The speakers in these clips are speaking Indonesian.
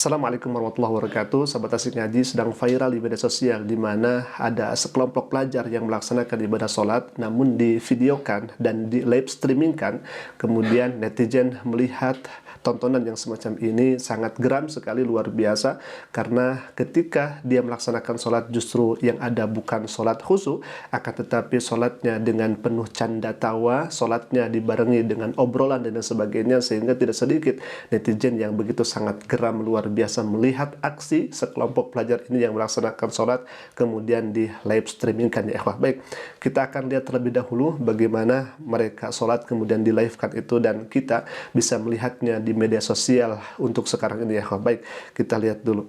Assalamualaikum warahmatullahi wabarakatuh. Sahabat Asik Ngaji, sedang viral di media sosial di mana ada sekelompok pelajar yang melaksanakan ibadah sholat namun divideokan dan di live streamingkan. Kemudian netizen melihat tontonan yang semacam ini sangat geram sekali, luar biasa, karena ketika dia melaksanakan sholat justru yang ada bukan sholat khusyuk, akan tetapi sholatnya dengan penuh canda tawa, sholatnya dibarengi dengan obrolan dan sebagainya, sehingga tidak sedikit netizen yang begitu sangat geram luar biasa melihat aksi sekelompok pelajar ini yang melaksanakan sholat kemudian di live streamingkan, ya ikhwah. Baik, kita akan lihat terlebih dahulu bagaimana mereka sholat kemudian di live-kan itu, dan kita bisa melihatnya di media sosial untuk sekarang ini, ya ikhwah. Baik, kita lihat dulu.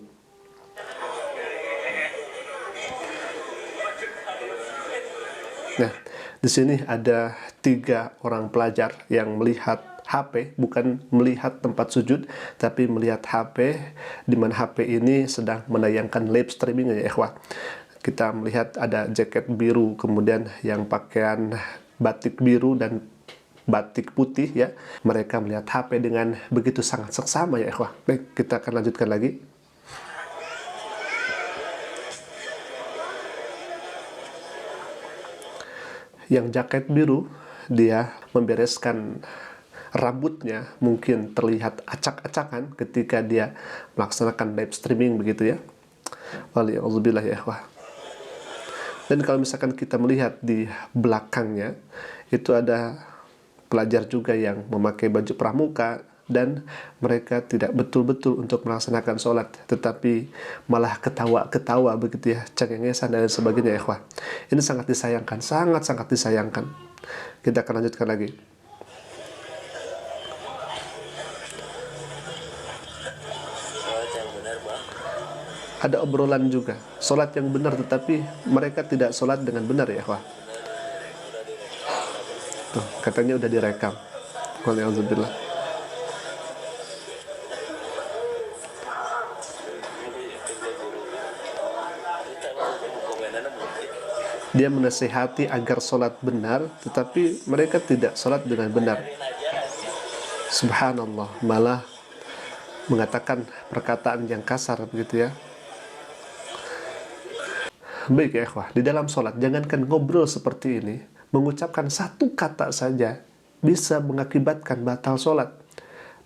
Nah, di sini ada 3 orang pelajar yang melihat HP, bukan melihat tempat sujud, tapi melihat HP, di mana HP ini sedang menayangkan live streaming, ya ikhwah. Kita melihat ada jaket biru, kemudian yang pakaian batik biru dan batik putih, ya. Mereka melihat HP dengan begitu sangat seksama, ya ikhwah. Baik, kita akan lanjutkan lagi. Yang jaket biru, dia membereskan rambutnya, mungkin terlihat acak-acakan ketika dia melaksanakan live streaming begitu, ya. Waliyahzubillah, ya ikhwah. Dan kalau misalkan kita melihat di belakangnya, itu ada pelajar juga yang memakai baju pramuka, dan mereka tidak betul-betul untuk melaksanakan sholat, tetapi malah ketawa-ketawa begitu, ya, cengengesan dan sebagainya, ya ikhwah. Ini sangat disayangkan, sangat-sangat disayangkan. Kita akan lanjutkan lagi. Ada obrolan juga, sholat yang benar, tetapi mereka tidak sholat dengan benar, ya ikhwah. Tuh, katanya udah direkam. Waliyahzubillah. Dia menasihati agar sholat benar, tetapi mereka tidak sholat dengan benar. Subhanallah, malah mengatakan perkataan yang kasar begitu, ya. Baik, ya ikhwah, di dalam sholat jangankan ngobrol seperti ini, mengucapkan satu kata saja bisa mengakibatkan batal sholat.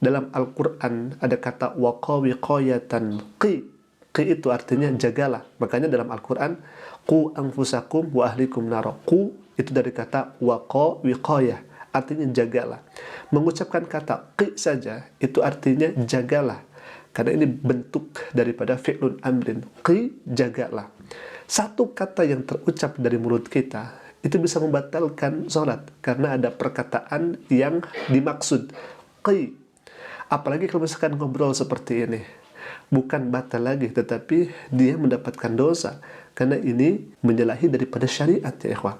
Dalam Al-Quran ada kata waqawiqayatan qi. Qi itu artinya jagalah. Makanya dalam Al-Quran, qu anfusakum wa ahlikum naro. Qu itu dari kata waqawiqayah, artinya jagalah. Mengucapkan kata qi saja itu artinya jagalah, karena ini bentuk daripada fi'lun amrin. Qi, jagalah. Satu kata yang terucap dari mulut kita itu bisa membatalkan sholat, karena ada perkataan yang dimaksud, qi. Apalagi kalau misalkan ngobrol seperti ini, bukan batal lagi, tetapi dia mendapatkan dosa, karena ini menyalahi daripada syariat, ya ikhwah.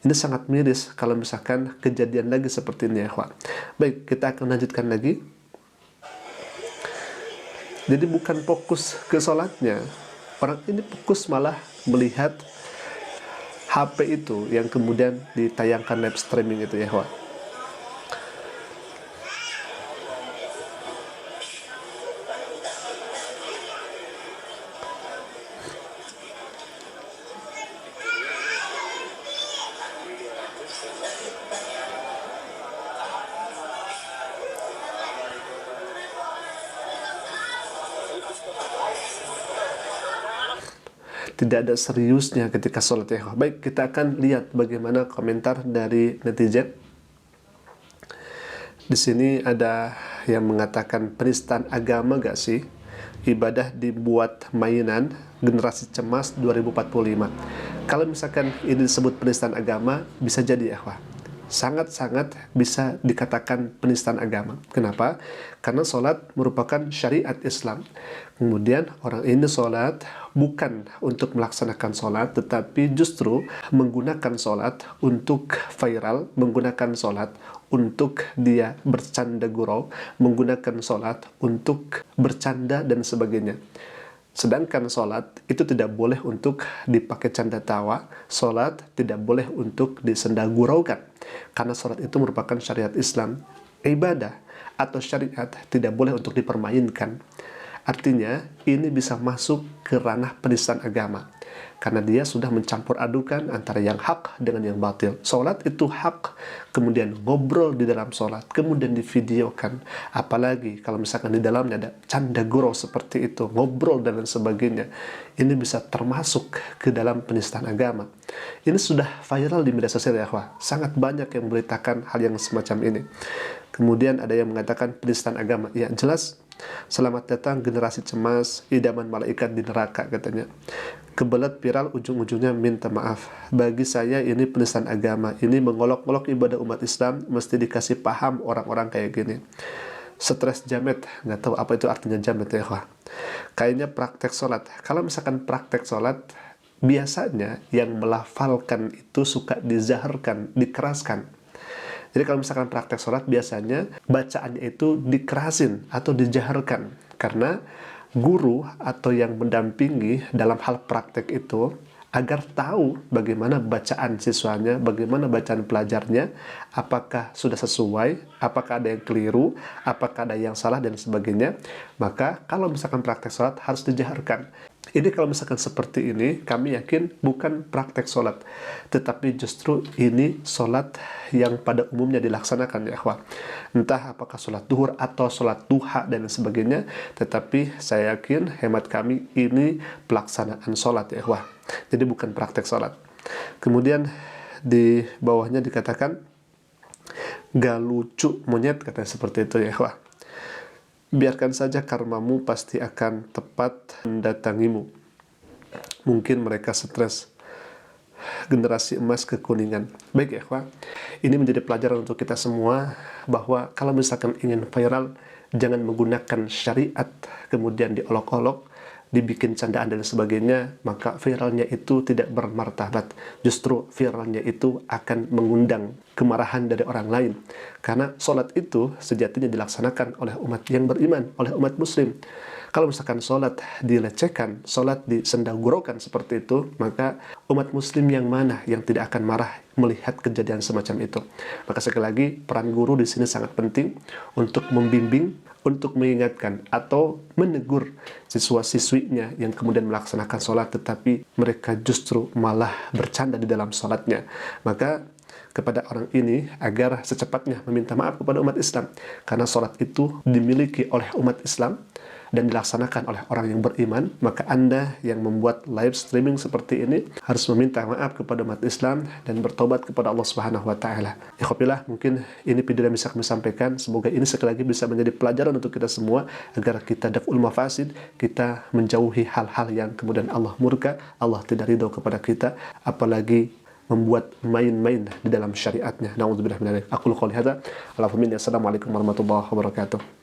Ini sangat miris kalau misalkan kejadian lagi seperti ini, ya ikhwah. Baik, kita akan lanjutkan lagi. Jadi bukan fokus ke sholatnya, orang ini fokus malah melihat HP itu yang kemudian ditayangkan live streaming itu, ya ikhwah. Tidak ada seriusnya ketika sholat, ya ikhwah. Baik, kita akan lihat bagaimana komentar dari netizen. Di sini ada yang mengatakan, penistaan agama gak sih? Ibadah dibuat mainan, generasi cemas 2045. Kalau misalkan ini disebut penistaan agama, bisa jadi, ya ikhwah, sangat-sangat bisa dikatakan penistaan agama. Kenapa? Karena sholat merupakan syariat Islam. Kemudian orang ini sholat bukan untuk melaksanakan sholat, tetapi justru menggunakan sholat untuk viral, menggunakan sholat untuk dia bercanda gurau, menggunakan sholat untuk bercanda dan sebagainya. Sedangkan sholat itu tidak boleh untuk dipakai canda tawa, sholat tidak boleh untuk disendaguraukan, karena sholat itu merupakan syariat Islam. Ibadah atau syariat tidak boleh untuk dipermainkan. Artinya, ini bisa masuk ke ranah penistaan agama. Karena dia sudah mencampur adukan antara yang hak dengan yang batil. Sholat itu hak, kemudian ngobrol di dalam sholat, kemudian divideokan. Apalagi kalau misalkan di dalamnya ada canda gurau seperti itu, ngobrol dan lain sebagainya. Ini bisa termasuk ke dalam penistaan agama. Ini sudah viral di media sosial ya, wah. Sangat banyak yang memberitakan hal yang semacam ini. Kemudian ada yang mengatakan penistaan agama. Ya jelas, selamat datang generasi cemas, idaman malaikat di neraka katanya. Kebelet viral ujung-ujungnya minta maaf. Bagi saya ini penistaan agama. Ini mengolok-olok ibadah umat Islam, mesti dikasih paham orang-orang kayak gini. Stres jamet, nggak tahu apa itu artinya jamet ya wah. Kayaknya praktek sholat. Kalau misalkan praktek sholat, biasanya yang melafalkan itu suka dizaharkan, dikeraskan. Jadi kalau misalkan praktek sholat, biasanya bacaannya itu dikerasin atau dijaharkan. Karena guru atau yang mendampingi dalam hal praktek itu agar tahu bagaimana bacaan siswanya, bagaimana bacaan pelajarnya, apakah sudah sesuai, apakah ada yang keliru, apakah ada yang salah dan sebagainya. Maka kalau misalkan praktek sholat harus dijaharkan. Ini kalau misalkan seperti ini, kami yakin bukan praktek sholat, tetapi justru ini sholat yang pada umumnya dilaksanakan ya ikhwah. Entah apakah sholat duhur atau sholat duha dan sebagainya, tetapi saya yakin, hemat kami, ini pelaksanaan sholat ya ikhwah. Jadi bukan praktek sholat. Kemudian di bawahnya dikatakan, gak lucu monyet, katanya seperti itu ya ikhwah. Biarkan saja karmamu pasti akan tepat mendatangimu. Mungkin mereka stres. Generasi emas kekuningan. Baik ya, ikhwah. Ini menjadi pelajaran untuk kita semua bahwa kalau misalkan ingin viral, jangan menggunakan syariat kemudian diolok-olok, dibikin candaan dan sebagainya, maka viralnya itu tidak bermartabat. Justru viralnya itu akan mengundang kemarahan dari orang lain. Karena sholat itu sejatinya dilaksanakan oleh umat yang beriman, oleh umat muslim. Kalau misalkan sholat dilecehkan, sholat disendaguraukan seperti itu, maka umat muslim yang mana yang tidak akan marah melihat kejadian semacam itu. Maka sekali lagi, peran guru di sini sangat penting untuk membimbing, untuk mengingatkan atau menegur siswa-siswinya yang kemudian melaksanakan sholat tetapi mereka justru malah bercanda di dalam sholatnya. Maka kepada orang ini agar secepatnya meminta maaf kepada umat Islam, karena sholat itu dimiliki oleh umat Islam dan dilaksanakan oleh orang yang beriman. Maka Anda yang membuat live streaming seperti ini harus meminta maaf kepada umat Islam dan bertobat kepada Allah Subhanahu wa taala. Ikhwatillah, mungkin ini video yang bisa kami sampaikan. Semoga ini sekali lagi bisa menjadi pelajaran untuk kita semua agar kita daf'ul mafasid, kita menjauhi hal-hal yang kemudian Allah murka, Allah tidak ridho kepada kita, apalagi membuat main-main di dalam syariatnya. Na'udzubillah min dzalik. Aqulu qouli hadza. Assalamualaikum warahmatullahi wabarakatuh.